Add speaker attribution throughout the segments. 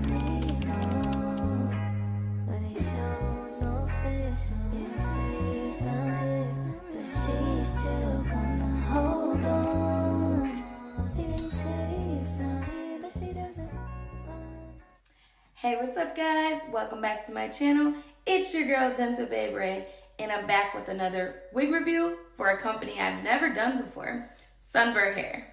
Speaker 1: Hey, what's up guys? Welcome back to my channel. It's your girl Dental Babe Ray, and I'm back with another wig review for a company I've never done before, Sunberhair.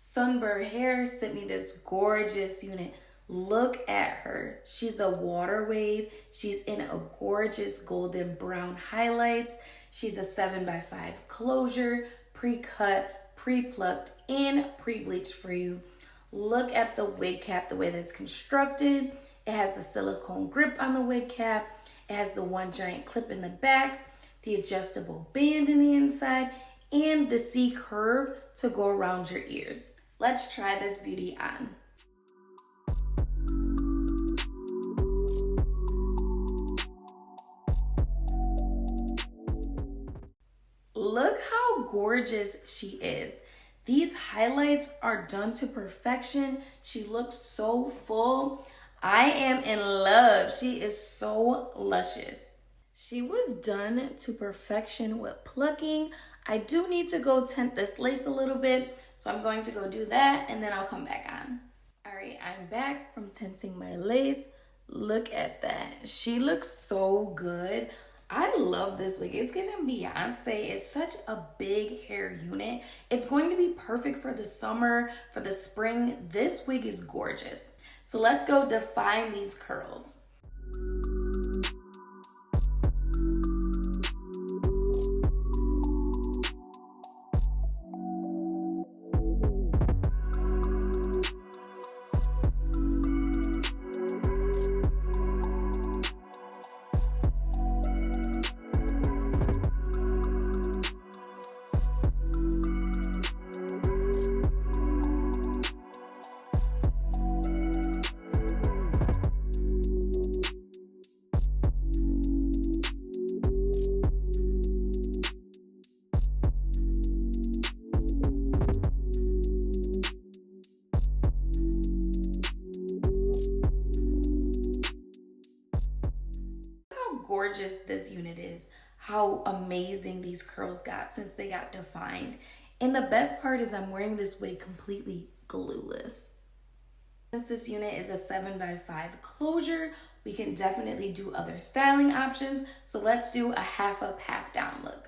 Speaker 1: Sunberhair sent me this gorgeous unit. Look at her. She's a water wave. She's in a gorgeous golden brown highlights. She's a 7x5 closure, pre-cut, pre-plucked, and pre-bleached for you. Look at the wig cap, the way that it's constructed. It has the silicone grip on the wig cap. It has the one giant clip in the back, the adjustable band in the inside, and the C curve to go around your ears. Let's try this beauty on. Look how gorgeous she is. These highlights are done to perfection. She looks so full. I am in love. She is so luscious. She was done to perfection with plucking. I do need to go tint this lace a little bit, so I'm going to go do that and then I'll come back on. All right, I'm back from tinting my lace. Look at that. She looks so good. I love this wig. It's giving Beyonce. It's such a big hair unit. It's going to be perfect for the summer, for the spring. This wig is gorgeous. So let's go define these curls. Gorgeous this unit is, how amazing these curls got since they got defined. And the best part is I'm wearing this wig completely glueless. Since this unit is a 7x5 closure, we can definitely do other styling options. So let's do a half up, half down look.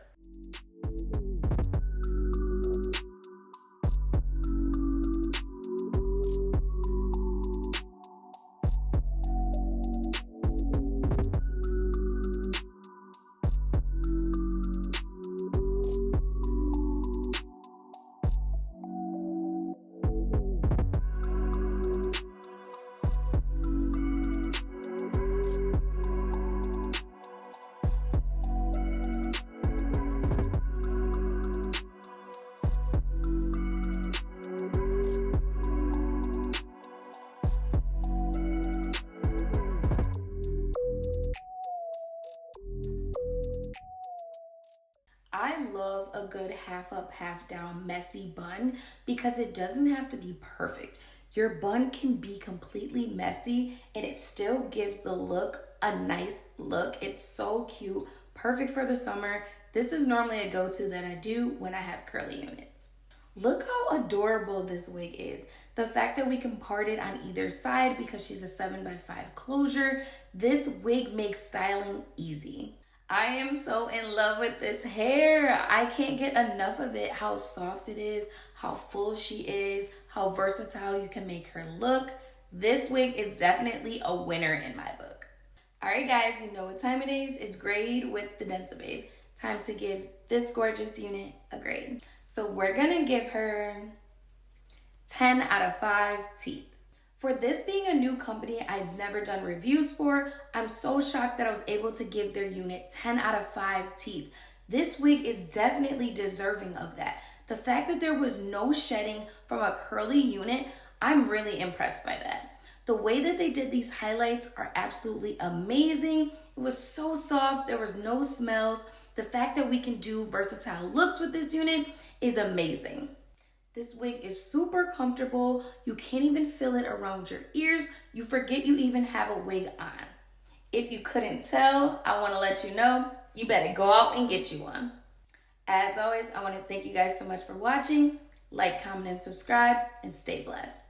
Speaker 1: I love a good half up, half down messy bun because it doesn't have to be perfect. Your bun can be completely messy and it still gives the look a nice look. It's so cute, perfect for the summer. This is normally a go-to that I do when I have curly units. Look how adorable this wig is. The fact that we can part it on either side because she's a 7x5 closure, this wig makes styling easy. I am so in love with this hair. I can't get enough of it. How soft it is, how full she is, how versatile you can make her look. This wig is definitely a winner in my book. All right, guys, you know what time it is. It's grade with the Dental Babe. Time to give this gorgeous unit a grade. So we're gonna give her 10 out of 5 teeth. For this being a new company I've never done reviews for, I'm so shocked that I was able to give their unit 10 out of 5 teeth. This wig is definitely deserving of that. The fact that there was no shedding from a curly unit, I'm really impressed by that. The way that they did these highlights are absolutely amazing. It was so soft, there was no smells. The fact that we can do versatile looks with this unit is amazing. This wig is super comfortable. You can't even feel it around your ears. You forget you even have a wig on. If you couldn't tell, I want to let you know, you better go out and get you one. As always, I want to thank you guys so much for watching. Like, comment, and subscribe, and stay blessed.